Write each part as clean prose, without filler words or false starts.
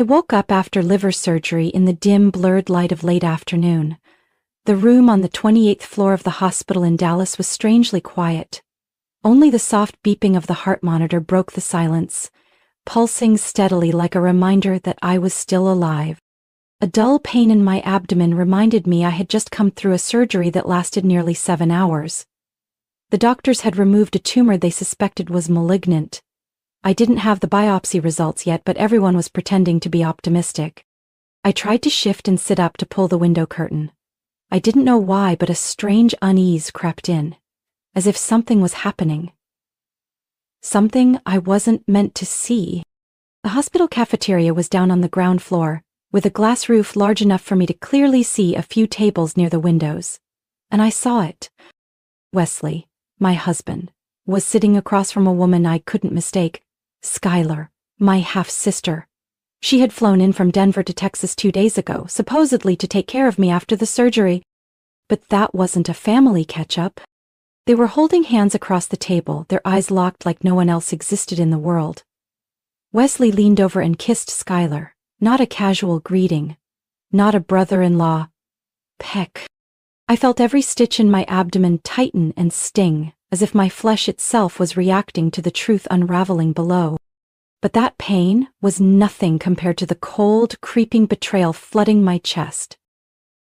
I woke up after liver surgery in the dim, blurred light of late afternoon. The room on the 28th floor of the hospital in Dallas was strangely quiet. Only the soft beeping of the heart monitor broke the silence, pulsing steadily like a reminder that I was still alive. A dull pain in my abdomen reminded me I had just come through a surgery that lasted nearly 7 hours. The doctors had removed a tumor they suspected was malignant. I didn't have the biopsy results yet, but everyone was pretending to be optimistic. I tried to shift and sit up to pull the window curtain. I didn't know why, but a strange unease crept in, as if something was happening. Something I wasn't meant to see. The hospital cafeteria was down on the ground floor, with a glass roof large enough for me to clearly see a few tables near the windows. And I saw it. Wesley, my husband, was sitting across from a woman I couldn't mistake, Skylar, my half-sister. She had flown in from Denver to Texas 2 days ago, supposedly to take care of me after the surgery. But that wasn't a family catch-up. They were holding hands across the table, their eyes locked like no one else existed in the world. Wesley leaned over and kissed Skylar, not a casual greeting, not a brother-in-law peck. I felt every stitch in my abdomen tighten and sting, as if my flesh itself was reacting to the truth unraveling below. But that pain was nothing compared to the cold, creeping betrayal flooding my chest.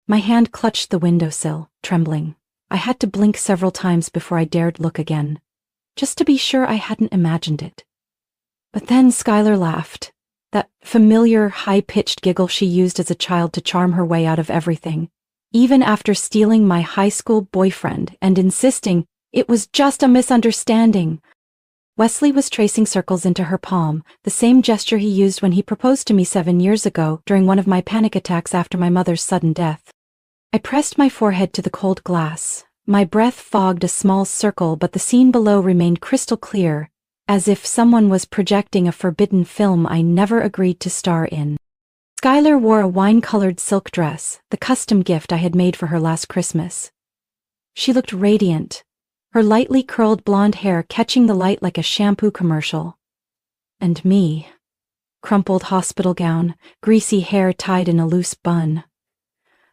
My hand clutched the windowsill, trembling. I had to blink several times before I dared look again, just to be sure I hadn't imagined it. But then Skylar laughed, that familiar, high-pitched giggle she used as a child to charm her way out of everything, even after stealing my high school boyfriend and insisting it was just a misunderstanding. Wesley was tracing circles into her palm, the same gesture he used when he proposed to me 7 years ago during one of my panic attacks after my mother's sudden death. I pressed my forehead to the cold glass. My breath fogged a small circle, but the scene below remained crystal clear, as if someone was projecting a forbidden film I never agreed to star in. Skylar wore a wine-colored silk dress, the custom gift I had made for her last Christmas. She looked radiant, her lightly curled blonde hair catching the light like a shampoo commercial. And me, crumpled hospital gown, greasy hair tied in a loose bun,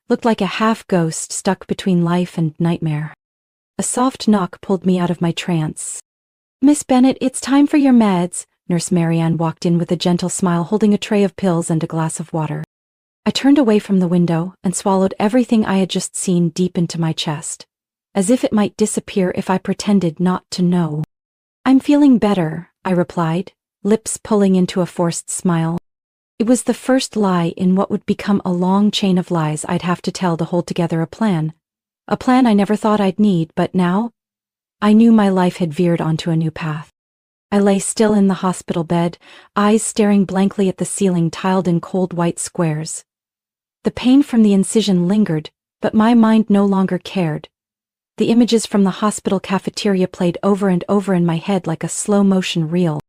looked like a half-ghost stuck between life and nightmare. A soft knock pulled me out of my trance. "Miss Bennett, it's time for your meds." Nurse Marianne walked in with a gentle smile, holding a tray of pills and a glass of water. I turned away from the window and swallowed everything I had just seen deep into my chest, as if it might disappear if I pretended not to know. "I'm feeling better," I replied, lips pulling into a forced smile. It was the first lie in what would become a long chain of lies I'd have to tell to hold together a plan I never thought I'd need, but now I knew my life had veered onto a new path. I lay still in the hospital bed, eyes staring blankly at the ceiling tiled in cold white squares. The pain from the incision lingered, but my mind no longer cared. The images from the hospital cafeteria played over and over in my head like a slow-motion reel.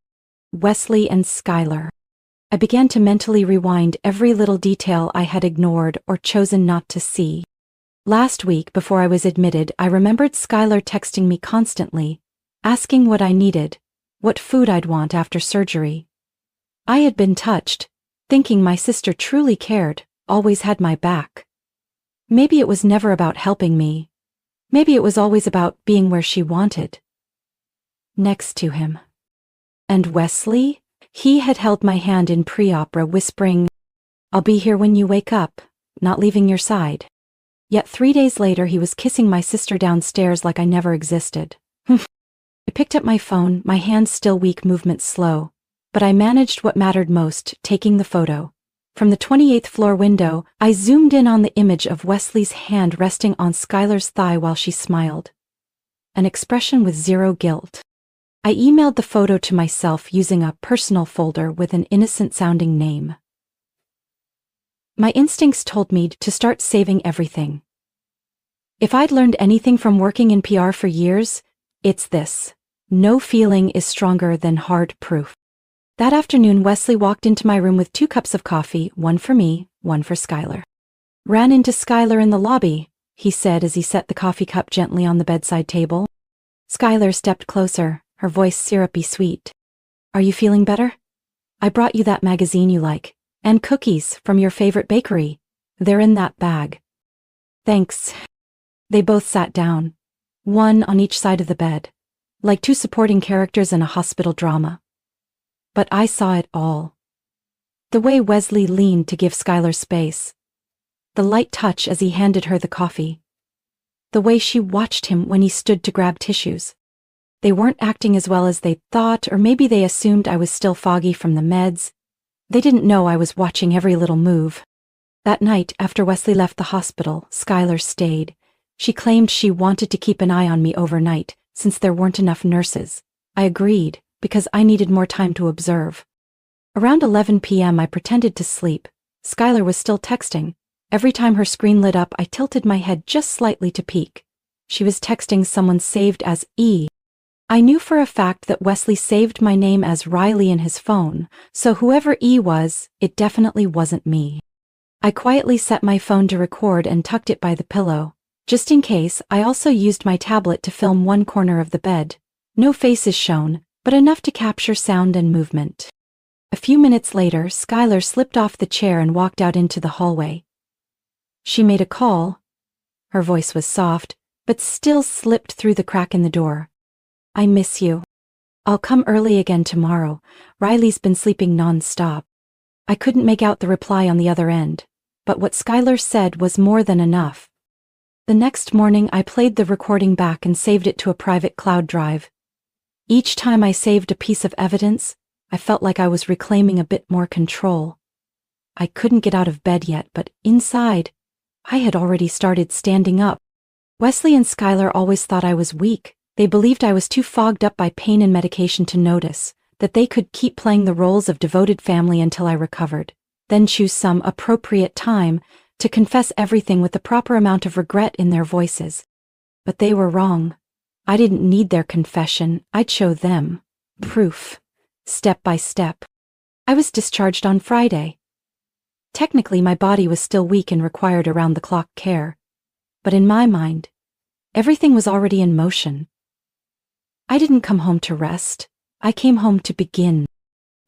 Wesley and Skylar. I began to mentally rewind every little detail I had ignored or chosen not to see. Last week, before I was admitted, I remembered Skylar texting me constantly, asking what I needed, what food I'd want after surgery. I had been touched, thinking my sister truly cared, always had my back. Maybe it was never about helping me. Maybe it was always about being where she wanted. Next to him. And Wesley? He had held my hand in pre-opera, whispering, "I'll be here when you wake up, not leaving your side." Yet 3 days later he was kissing my sister downstairs like I never existed. I picked up my phone, my hands still weak, movements slow. But I managed what mattered most, taking the photo. From the 28th floor window, I zoomed in on the image of Wesley's hand resting on Skylar's thigh while she smiled. An expression with zero guilt. I emailed the photo to myself using a personal folder with an innocent-sounding name. My instincts told me to start saving everything. If I'd learned anything from working in PR for years, it's this: no feeling is stronger than hard proof. That afternoon, Wesley walked into my room with 2 cups of coffee, one for me, one for Skylar. "Ran into Skylar in the lobby," he said as he set the coffee cup gently on the bedside table. Skylar stepped closer, her voice syrupy sweet. "Are you feeling better? I brought you that magazine you like. And cookies from your favorite bakery. They're in that bag. Thanks. They both sat down, one on each side of the bed, like two supporting characters in a hospital drama. But I saw it all. The way Wesley leaned to give Skylar space. The light touch as he handed her the coffee. The way she watched him when he stood to grab tissues. They weren't acting as well as they thought, or maybe they assumed I was still foggy from the meds. They didn't know I was watching every little move. That night, after Wesley left the hospital, Skylar stayed. She claimed she wanted to keep an eye on me overnight, since there weren't enough nurses. I agreed, because I needed more time to observe. Around 11 p.m. I pretended to sleep. Skylar was still texting. Every time her screen lit up, I tilted my head just slightly to peek. She was texting someone saved as E. I knew for a fact that Wesley saved my name as Riley in his phone, so whoever E was, it definitely wasn't me. I quietly set my phone to record and tucked it by the pillow. Just in case, I also used my tablet to film one corner of the bed. No faces shown, but enough to capture sound and movement. A few minutes later, Skylar slipped off the chair and walked out into the hallway. She made a call. Her voice was soft, but still slipped through the crack in the door. I miss you. I'll come early again tomorrow. Riley's been sleeping non-stop. I couldn't make out the reply on the other end, but what Skylar said was more than enough. The next morning I played the recording back and saved it to a private cloud drive. Each time I saved a piece of evidence, I felt like I was reclaiming a bit more control. I couldn't get out of bed yet, but inside, I had already started standing up. Wesley and Skylar always thought I was weak. They believed I was too fogged up by pain and medication to notice, that they could keep playing the roles of devoted family until I recovered, then choose some appropriate time to confess everything with the proper amount of regret in their voices. But they were wrong. I didn't need their confession, I'd show them. Proof. Step by step. I was discharged on Friday. Technically, my body was still weak and required around-the-clock care. But in my mind, everything was already in motion. I didn't come home to rest. I came home to begin.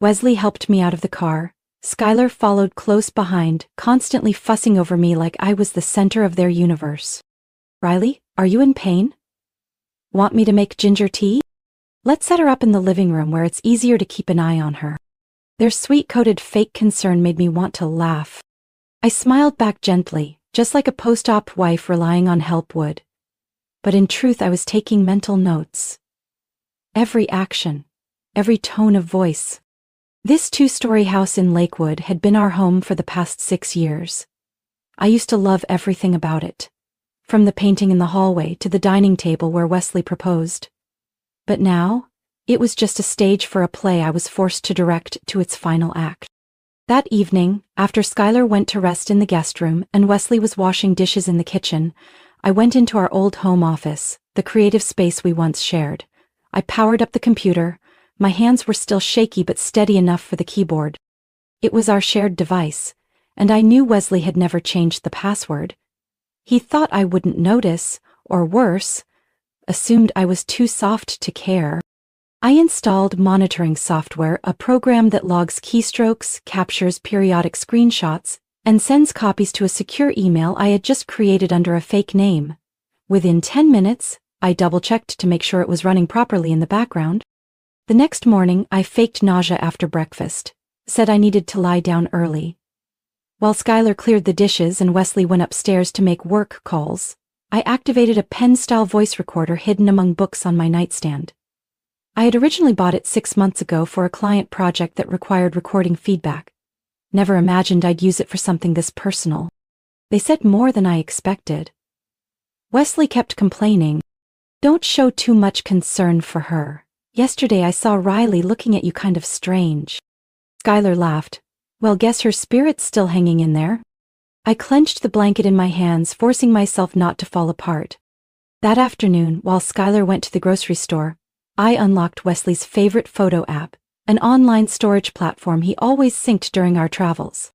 Wesley helped me out of the car. Skylar followed close behind, constantly fussing over me like I was the center of their universe. Riley, are you in pain? Want me to make ginger tea? Let's set her up in the living room where it's easier to keep an eye on her. Their sweet-coated fake concern made me want to laugh. I smiled back gently, just like a post-op wife relying on help would. But in truth, I was taking mental notes. Every action, every tone of voice. This two-story house in Lakewood had been our home for the past 6 years. I used to love everything about it, from the painting in the hallway to the dining table where Wesley proposed. But now, it was just a stage for a play I was forced to direct to its final act. That evening, after Skylar went to rest in the guest room and Wesley was washing dishes in the kitchen, I went into our old home office, the creative space we once shared. I powered up the computer. My hands were still shaky but steady enough for the keyboard. It was our shared device, and I knew Wesley had never changed the password. He thought I wouldn't notice, or worse, assumed I was too soft to care. I installed monitoring software, a program that logs keystrokes, captures periodic screenshots, and sends copies to a secure email I had just created under a fake name. Within 10 minutes, I double-checked to make sure it was running properly in the background. The next morning, I faked nausea after breakfast, said I needed to lie down early. While Skylar cleared the dishes and Wesley went upstairs to make work calls, I activated a pen-style voice recorder hidden among books on my nightstand. I had originally bought it 6 months ago for a client project that required recording feedback. Never imagined I'd use it for something this personal. They said more than I expected. Wesley kept complaining, "Don't show too much concern for her. Yesterday I saw Riley looking at you kind of strange." Skylar laughed. "Well, guess her spirit's still hanging in there." I clenched the blanket in my hands, forcing myself not to fall apart. That afternoon, while Skylar went to the grocery store, I unlocked Wesley's favorite photo app, an online storage platform he always synced during our travels.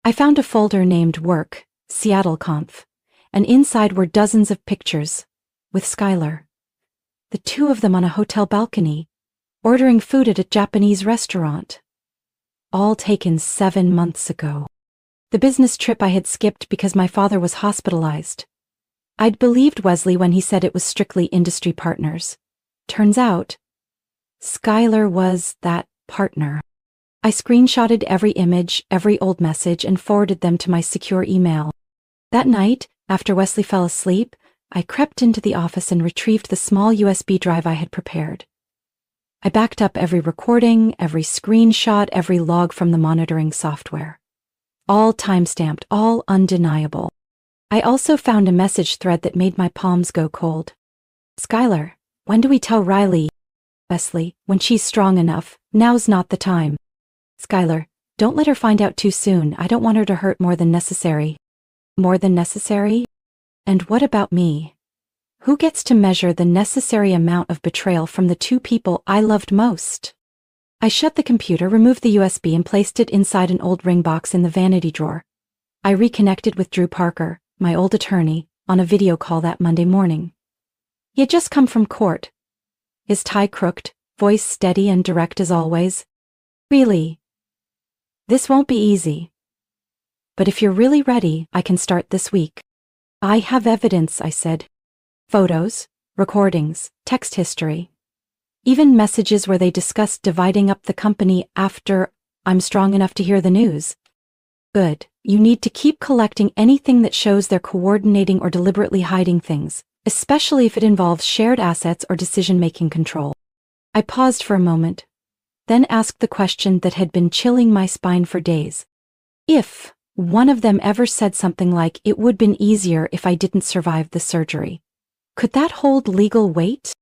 I found a folder named Work, Seattle Conf, and inside were dozens of pictures, with Skylar. The two of them on a hotel balcony, ordering food at a Japanese restaurant. all taken 7 months ago. The business trip I had skipped because my father was hospitalized. I'd believed Wesley when he said it was strictly industry partners. Turns out, Skylar was that partner. I screenshotted every image, every old message, and forwarded them to my secure email. That night, after Wesley fell asleep, I crept into the office and retrieved the small USB drive I had prepared. I backed up every recording, every screenshot, every log from the monitoring software. All time-stamped, all undeniable. I also found a message thread that made my palms go cold. Skylar, when do we tell Riley? Wesley, when she's strong enough, now's not the time. Skylar, don't let her find out too soon. I don't want her to hurt more than necessary. More than necessary? And what about me? Who gets to measure the necessary amount of betrayal from the two people I loved most? I shut the computer, removed the USB, and placed it inside an old ring box in the vanity drawer. I reconnected with Drew Parker, my old attorney, on a video call that Monday morning. He had just come from court. His tie crooked, voice steady and direct as always. Really? This won't be easy. But if you're really ready, I can start this week. I have evidence, I said. Photos, recordings, text history. Even messages where they discussed dividing up the company after I'm strong enough to hear the news. Good. You need to keep collecting anything that shows they're coordinating or deliberately hiding things, especially if it involves shared assets or decision-making control. I paused for a moment, then asked the question that had been chilling my spine for days. If one of them ever said something like, "It would have been easier if I didn't survive the surgery," could that hold legal weight?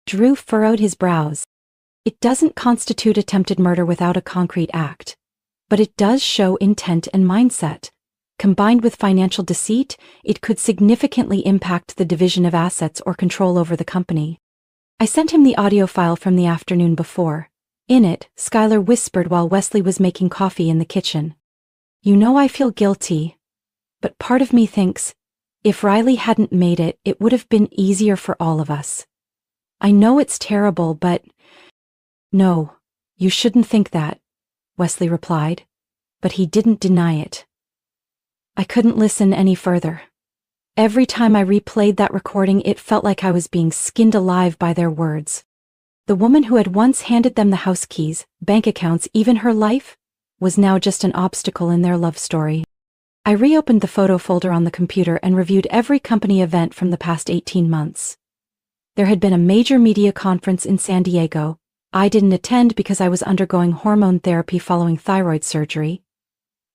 Drew furrowed his brows. It doesn't constitute attempted murder without a concrete act, but it does show intent and mindset. Combined with financial deceit, it could significantly impact the division of assets or control over the company. I sent him the audio file from the afternoon before. In it, Skylar whispered while Wesley was making coffee in the kitchen. You know I feel guilty, but part of me thinks, if Riley hadn't made it, it would have been easier for all of us. I know it's terrible, but... No, you shouldn't think that, Wesley replied, but he didn't deny it. I couldn't listen any further. Every time I replayed that recording, it felt like I was being skinned alive by their words. The woman who had once handed them the house keys, bank accounts, even her life, was now just an obstacle in their love story. I reopened the photo folder on the computer and reviewed every company event from the past 18 months. There had been a major media conference in San Diego. I didn't attend because I was undergoing hormone therapy following thyroid surgery.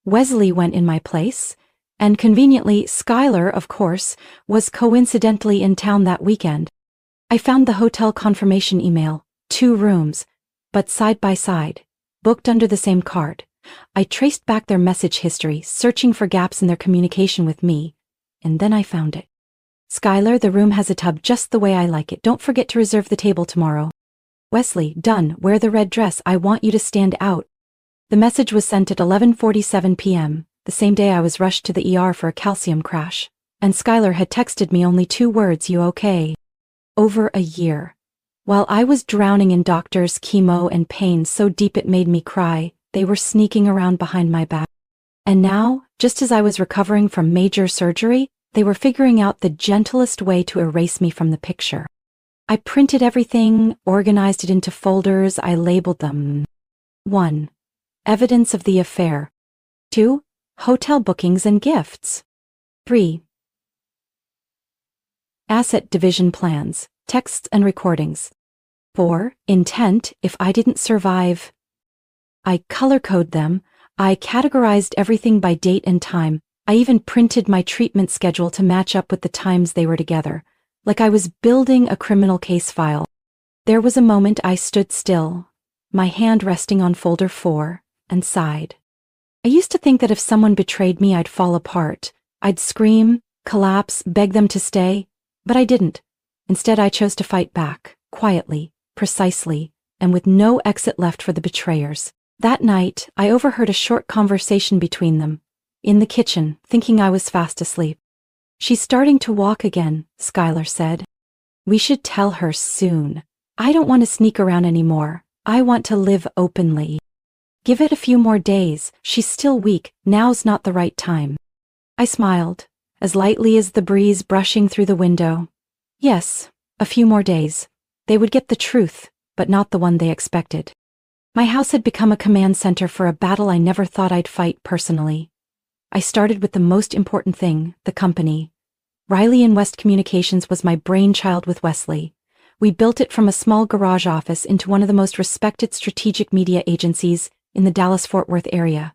Wesley went in my place, and conveniently, Skylar, of course, was coincidentally in town that weekend. I found the hotel confirmation email, 2 rooms, but side by side, booked under the same card. I traced back their message history, searching for gaps in their communication with me, and then I found it. Skylar, the room has a tub just the way I like it. Don't forget to reserve the table tomorrow. Wesley, done. Wear the red dress. I want you to stand out. The message was sent at 11:47 p.m., the same day I was rushed to the ER for a calcium crash, and Skylar had texted me only 2 words, "You okay?" Over a year. While I was drowning in doctors, chemo, and pain so deep it made me cry, they were sneaking around behind my back. And now, just as I was recovering from major surgery, they were figuring out the gentlest way to erase me from the picture. I printed everything, organized it into folders, I labeled them. 1. Evidence of the affair. 2. Hotel bookings and gifts. 3. Asset division plans, texts and recordings. 4. Intent, if I didn't survive. I color-coded them, I categorized everything by date and time, I even printed my treatment schedule to match up with the times they were together, like I was building a criminal case file. There was a moment I stood still, my hand resting on folder 4, and sighed. I used to think that if someone betrayed me, I'd fall apart. I'd scream, collapse, beg them to stay, but I didn't. Instead, I chose to fight back, quietly, precisely, and with no exit left for the betrayers. That night, I overheard a short conversation between them, in the kitchen, thinking I was fast asleep. She's starting to walk again, Skylar said. We should tell her soon. I don't want to sneak around anymore. I want to live openly. Give it a few more days, she's still weak, now's not the right time. I smiled, as lightly as the breeze brushing through the window. Yes, a few more days. They would get the truth, but not the one they expected. My house had become a command center for a battle I never thought I'd fight personally. I started with the most important thing, the company. Riley and West Communications was my brainchild with Wesley. We built it from a small garage office into one of the most respected strategic media agencies in the Dallas-Fort Worth area.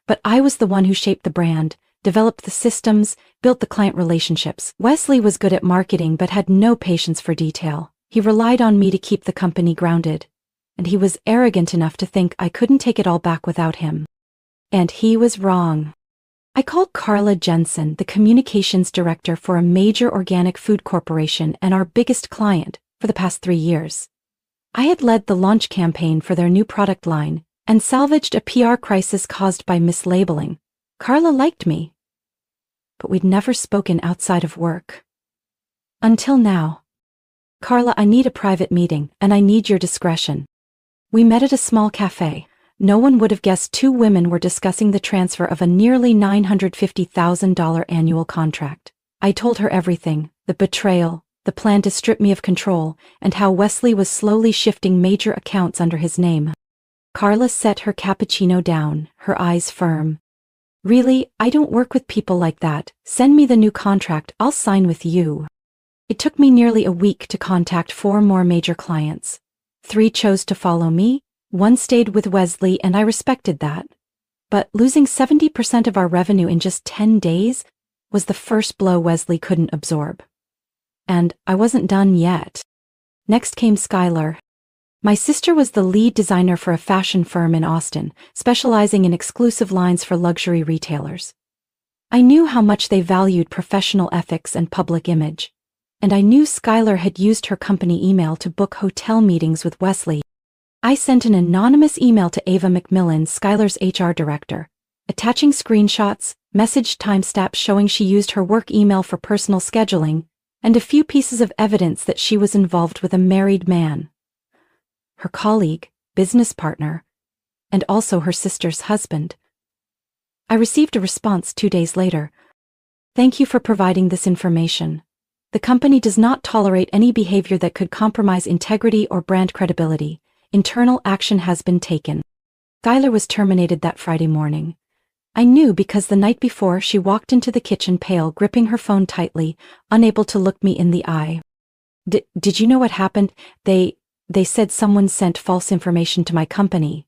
But I was the one who shaped the brand, developed the systems, built the client relationships. Wesley was good at marketing but had no patience for detail. He relied on me to keep the company grounded. And he was arrogant enough to think I couldn't take it all back without him. And he was wrong. I called Carla Jensen, the communications director for a major organic food corporation and our biggest client for the past 3 years. I had led the launch campaign for their new product line and salvaged a PR crisis caused by mislabeling. Carla liked me, but we'd never spoken outside of work. Until now. Carla, I need a private meeting, and I need your discretion. We met at a small cafe. No one would have guessed 2 women were discussing the transfer of a nearly $950,000 annual contract. I told her everything, the betrayal, the plan to strip me of control, and how Wesley was slowly shifting major accounts under his name. Carla set her cappuccino down, her eyes firm. Really, I don't work with people like that. Send me the new contract, I'll sign with you. It took me nearly a week to contact 4 more major clients. 3 chose to follow me, 1 stayed with Wesley, and I respected that. But losing 70% of our revenue in just 10 days was the first blow Wesley couldn't absorb. And I wasn't done yet. Next came Skylar. My sister was the lead designer for a fashion firm in Austin, specializing in exclusive lines for luxury retailers. I knew how much they valued professional ethics and public image. And I knew Skylar had used her company email to book hotel meetings with Wesley. I sent an anonymous email to Ava McMillan, Skylar's HR director, attaching screenshots, message timestamps showing she used her work email for personal scheduling, and a few pieces of evidence that she was involved with a married man. Her colleague, business partner, and also her sister's husband. I received a response 2 days later. Thank you for providing this information. The company does not tolerate any behavior that could compromise integrity or brand credibility. Internal action has been taken. Skylar was terminated that Friday morning. I knew because the night before she walked into the kitchen pale, gripping her phone tightly, unable to look me in the eye. Did you know what happened? They said someone sent false information to my company.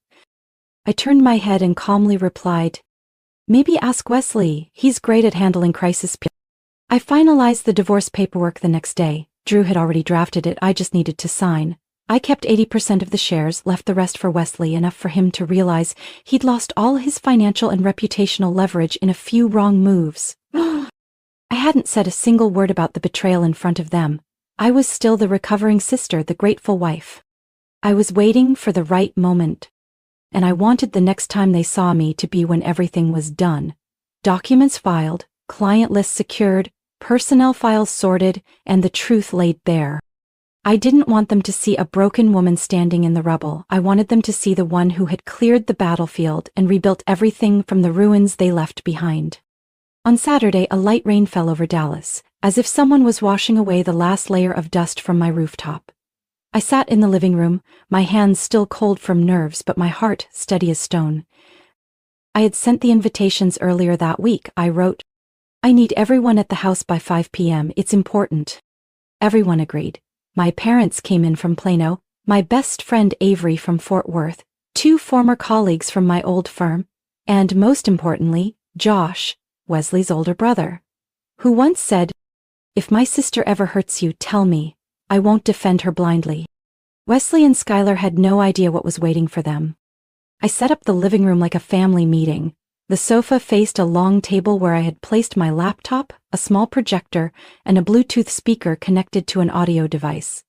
I turned my head and calmly replied, maybe ask Wesley, he's great at handling crisis. I finalized the divorce paperwork the next day. Drew had already drafted it, I just needed to sign. I kept 80% of the shares, left the rest for Wesley, enough for him to realize he'd lost all his financial and reputational leverage in a few wrong moves. I hadn't said a single word about the betrayal in front of them. I was still the recovering sister, the grateful wife. I was waiting for the right moment. And I wanted the next time they saw me to be when everything was done. Documents filed, client lists secured, personnel files sorted, and the truth laid bare. I didn't want them to see a broken woman standing in the rubble. I wanted them to see the one who had cleared the battlefield and rebuilt everything from the ruins they left behind. On Saturday, a light rain fell over Dallas, as if someone was washing away the last layer of dust from my rooftop. I sat in the living room, my hands still cold from nerves but my heart steady as stone. I had sent the invitations earlier that week. I wrote, I need everyone at the house by 5 p.m. It's important. Everyone agreed. My parents came in from Plano, my best friend Avery from Fort Worth, 2 former colleagues from my old firm, and most importantly, Josh, Wesley's older brother, who once said, if my sister ever hurts you, tell me. I won't defend her blindly. Wesley and Skylar had no idea what was waiting for them. I set up the living room like a family meeting. The sofa faced a long table where I had placed my laptop, a small projector, and a Bluetooth speaker connected to an audio device.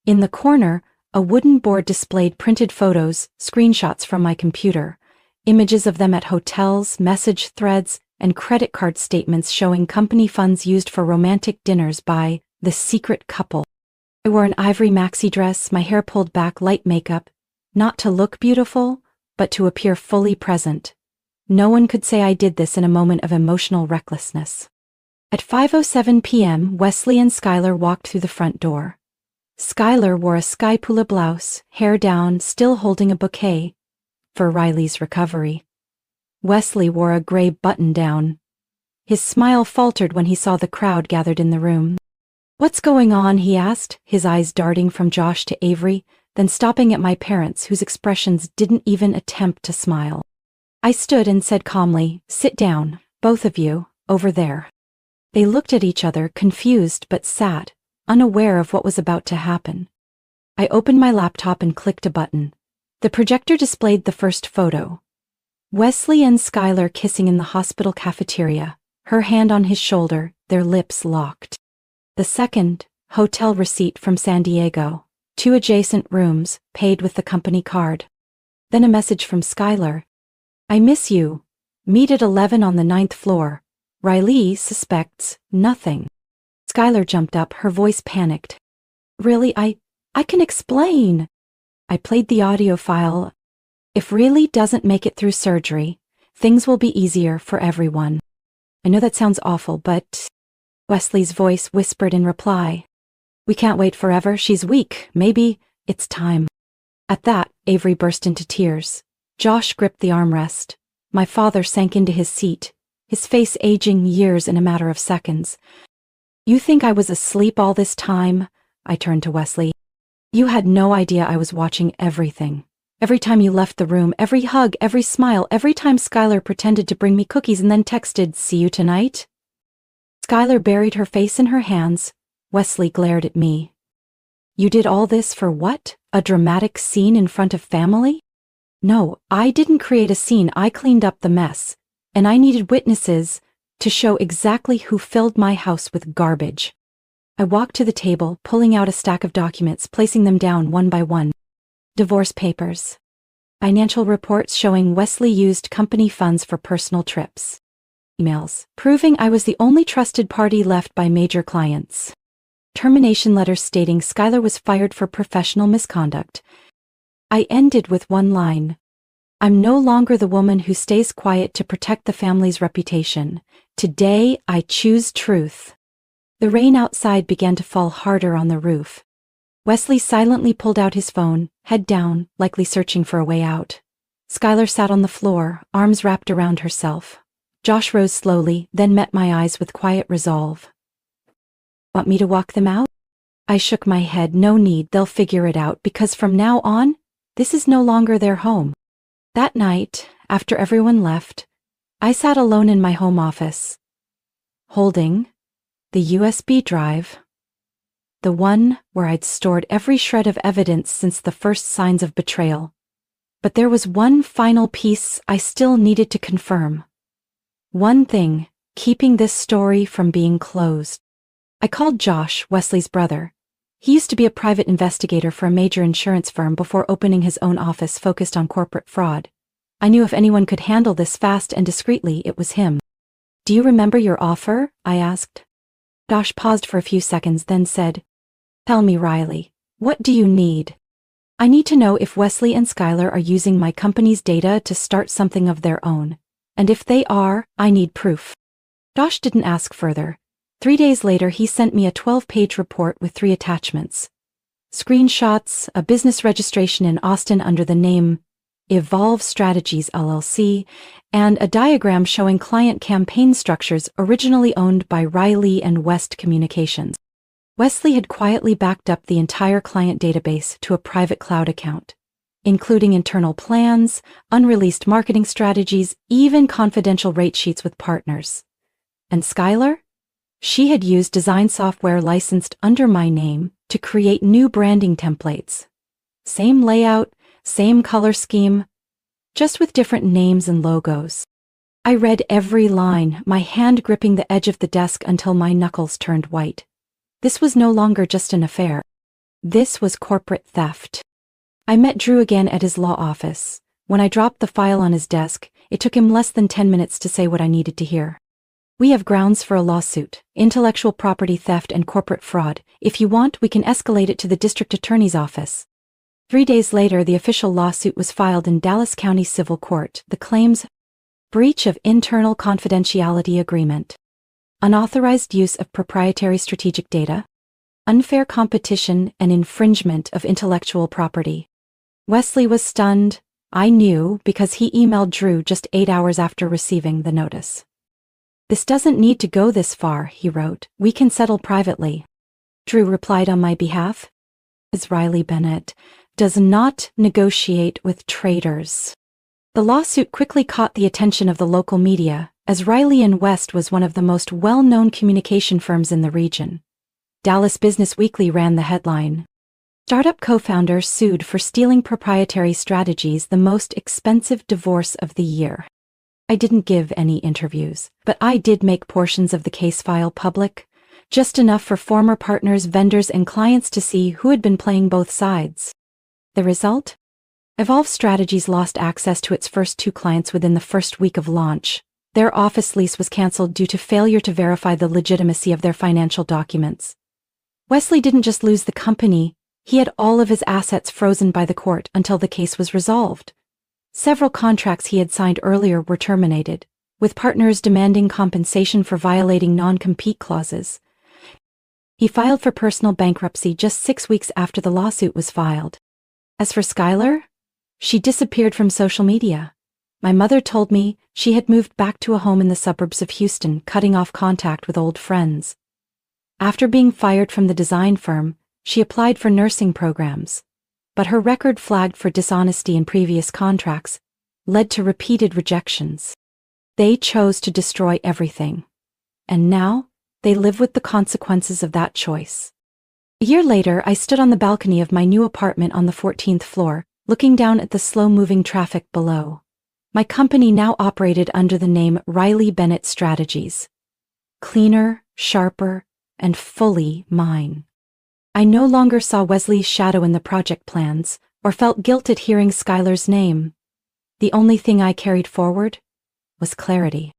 In the corner, a wooden board displayed printed photos, screenshots from my computer, images of them at hotels, message threads, and credit card statements showing company funds used for romantic dinners by the secret couple. I wore an ivory maxi dress, my hair pulled back, light makeup, not to look beautiful, but to appear fully present. No one could say I did this in a moment of emotional recklessness. At 5:07 p.m., Wesley and Skylar walked through the front door. Skylar wore a sky pula blouse, hair down, still holding a bouquet for Riley's recovery. Wesley wore a gray button-down. His smile faltered when he saw the crowd gathered in the room. "What's going on?" he asked, his eyes darting from Josh to Avery, then stopping at my parents, whose expressions didn't even attempt to smile. I stood and said calmly, "Sit down, both of you, over there." They looked at each other, confused but sat, unaware of what was about to happen. I opened my laptop and clicked a button. The projector displayed the first photo. Wesley and Skylar kissing in the hospital cafeteria, her hand on his shoulder, their lips locked. The second, hotel receipt from San Diego, 2 adjacent rooms, paid with the company card. Then a message from Skylar. "I miss you. Meet at 11 on the 9th floor. Riley suspects nothing." Skylar jumped up, her voice panicked. "Really, I can explain." I played the audio file. "If Riley doesn't make it through surgery, things will be easier for everyone. I know that sounds awful, but..." Wesley's voice whispered in reply. "We can't wait forever. She's weak. Maybe it's time." At that, Avery burst into tears. Josh gripped the armrest. My father sank into his seat, his face aging years in a matter of seconds. "You think I was asleep all this time?" I turned to Wesley. "You had no idea I was watching everything. Every time you left the room, every hug, every smile, every time Skylar pretended to bring me cookies and then texted, 'See you tonight?'" Skylar buried her face in her hands. Wesley glared at me. "You did all this for what? A dramatic scene in front of family?" "No, I didn't create a scene. I cleaned up the mess. And I needed witnesses to show exactly who filled my house with garbage." I walked to the table, pulling out a stack of documents, placing them down one by one. Divorce papers. Financial reports showing Wesley used company funds for personal trips. Emails proving I was the only trusted party left by major clients. Termination letters stating Skylar was fired for professional misconduct. I ended with one line. "I'm no longer the woman who stays quiet to protect the family's reputation. Today, I choose truth." The rain outside began to fall harder on the roof. Wesley silently pulled out his phone, head down, likely searching for a way out. Skylar sat on the floor, arms wrapped around herself. Josh rose slowly, then met my eyes with quiet resolve. "Want me to walk them out?" I shook my head. "No need, they'll figure it out, because from now on, this is no longer their home." That night, after everyone left, I sat alone in my home office, holding the USB drive, the one where I'd stored every shred of evidence since the first signs of betrayal. But there was one final piece I still needed to confirm. One thing, keeping this story from being closed. I called Josh, Wesley's brother. He used to be a private investigator for a major insurance firm before opening his own office focused on corporate fraud. I knew if anyone could handle this fast and discreetly, it was him. "Do you remember your offer?" I asked. Josh paused for a few seconds, then said, "Tell me, Riley, what do you need?" "I need to know if Wesley and Skylar are using my company's data to start something of their own. And if they are, I need proof." Josh didn't ask further. 3 days later, he sent me a 12-page report with 3 attachments. Screenshots, a business registration in Austin under the name Revolve Strategies LLC, and a diagram showing client campaign structures originally owned by Riley and West Communications. Wesley had quietly backed up the entire client database to a private cloud account, including internal plans, unreleased marketing strategies, even confidential rate sheets with partners. And Skylar? She had used design software licensed under my name to create new branding templates. Same layout, same color scheme, just with different names and logos. I read every line, my hand gripping the edge of the desk until my knuckles turned white. This was no longer just an affair. This was corporate theft. I met Drew again at his law office. When I dropped the file on his desk, it took him less than 10 minutes to say what I needed to hear. "We have grounds for a lawsuit, intellectual property theft and corporate fraud. If you want, we can escalate it to the district attorney's office." 3 days later, the official lawsuit was filed in Dallas County Civil Court. The claims: breach of internal confidentiality agreement, unauthorized use of proprietary strategic data, unfair competition, and infringement of intellectual property. Wesley was stunned. I knew because he emailed Drew just 8 hours after receiving the notice. "This doesn't need to go this far," he wrote. "We can settle privately." Drew replied on my behalf, "As Riley Bennett does not negotiate with traitors." The lawsuit quickly caught the attention of the local media, as Riley and West was one of the most well-known communication firms in the region. Dallas Business Weekly ran the headline: "Startup co-founder sued for stealing proprietary strategies, the most expensive divorce of the year." I didn't give any interviews, but I did make portions of the case file public, just enough for former partners, vendors, and clients to see who had been playing both sides. The result? Evolve Strategies lost access to its first 2 clients within the first week of launch. Their office lease was canceled due to failure to verify the legitimacy of their financial documents. Wesley didn't just lose the company, he had all of his assets frozen by the court until the case was resolved. Several contracts he had signed earlier were terminated, with partners demanding compensation for violating non-compete clauses. He filed for personal bankruptcy just 6 weeks after the lawsuit was filed. As for Skylar, she disappeared from social media. My mother told me she had moved back to a home in the suburbs of Houston, cutting off contact with old friends. After being fired from the design firm, she applied for nursing programs, but her record flagged for dishonesty in previous contracts led to repeated rejections. They chose to destroy everything, and now they live with the consequences of that choice. A year later, I stood on the balcony of my new apartment on the 14th floor, looking down at the slow-moving traffic below. My company now operated under the name Riley Bennett Strategies. Cleaner, sharper, and fully mine. I no longer saw Wesley's shadow in the project plans, or felt guilt at hearing Skylar's name. The only thing I carried forward was clarity.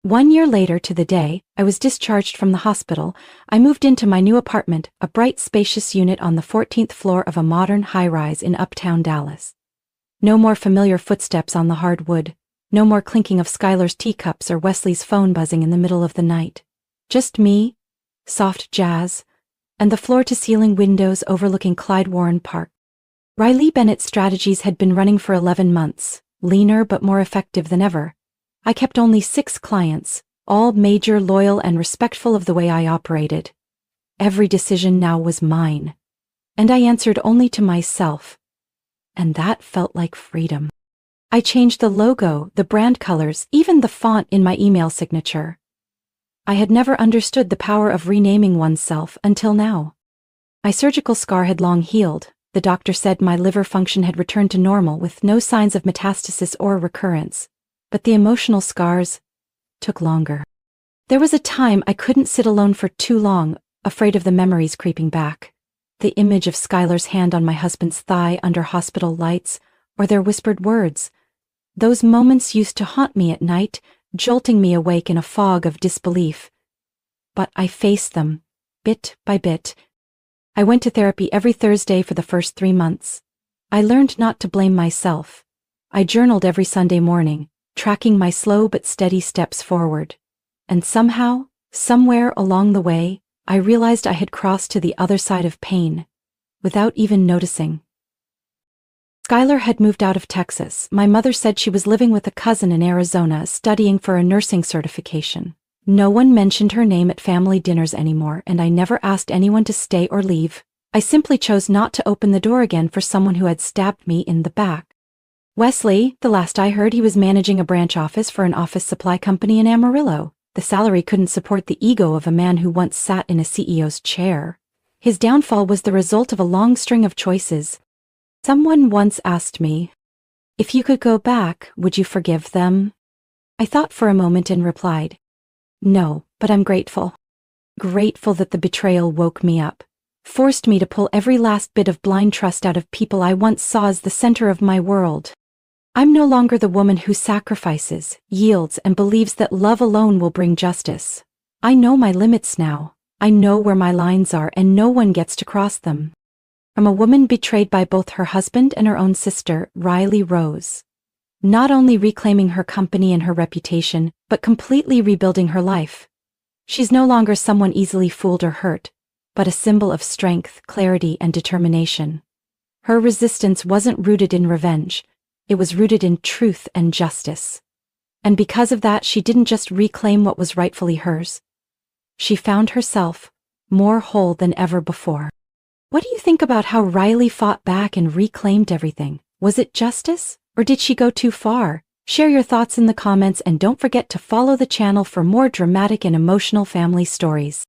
1 year later to the day, I was discharged from the hospital. I moved into my new apartment, a bright, spacious unit on the 14th floor of a modern high-rise in uptown Dallas. No more familiar footsteps on the hard wood, no more clinking of Skylar's teacups or Wesley's phone buzzing in the middle of the night. Just me, soft jazz, and the floor-to-ceiling windows overlooking Clyde Warren Park. Riley Bennett Strategies had been running for 11 months, leaner but more effective than ever. I kept only 6 clients, all major, loyal, and respectful of the way I operated. Every decision now was mine, and I answered only to myself, and that felt like freedom. I changed the logo, the brand colors, even the font in my email signature. I had never understood the power of renaming oneself until now. My surgical scar had long healed. The doctor said my liver function had returned to normal with no signs of metastasis or recurrence. But the emotional scars took longer. There was a time I couldn't sit alone for too long, afraid of the memories creeping back. The image of Skylar's hand on my husband's thigh under hospital lights, or their whispered words. Those moments used to haunt me at night, jolting me awake in a fog of disbelief. But I faced them, bit by bit. I went to therapy every Thursday for the first 3 months. I learned not to blame myself. I journaled every Sunday morning, tracking my slow but steady steps forward. And somehow, somewhere along the way, I realized I had crossed to the other side of pain, without even noticing. Skylar had moved out of Texas. My mother said she was living with a cousin in Arizona, studying for a nursing certification. No one mentioned her name at family dinners anymore, and I never asked anyone to stay or leave. I simply chose not to open the door again for someone who had stabbed me in the back. Wesley, the last I heard, he was managing a branch office for an office supply company in Amarillo. The salary couldn't support the ego of a man who once sat in a CEO's chair. His downfall was the result of a long string of choices. Someone once asked me, "If you could go back, would you forgive them?" I thought for a moment and replied, "No, but I'm grateful. Grateful that the betrayal woke me up, forced me to pull every last bit of blind trust out of people I once saw as the center of my world. I'm no longer the woman who sacrifices, yields, and believes that love alone will bring justice. I know my limits now. I know where my lines are, and no one gets to cross them." From a woman betrayed by both her husband and her own sister, Riley Rose. Not only reclaiming her company and her reputation, but completely rebuilding her life. She's no longer someone easily fooled or hurt, but a symbol of strength, clarity, and determination. Her resistance wasn't rooted in revenge, it was rooted in truth and justice. And because of that, she didn't just reclaim what was rightfully hers. She found herself more whole than ever before. What do you think about how Riley fought back and reclaimed everything? Was it justice, or did she go too far? Share your thoughts in the comments and don't forget to follow the channel for more dramatic and emotional family stories.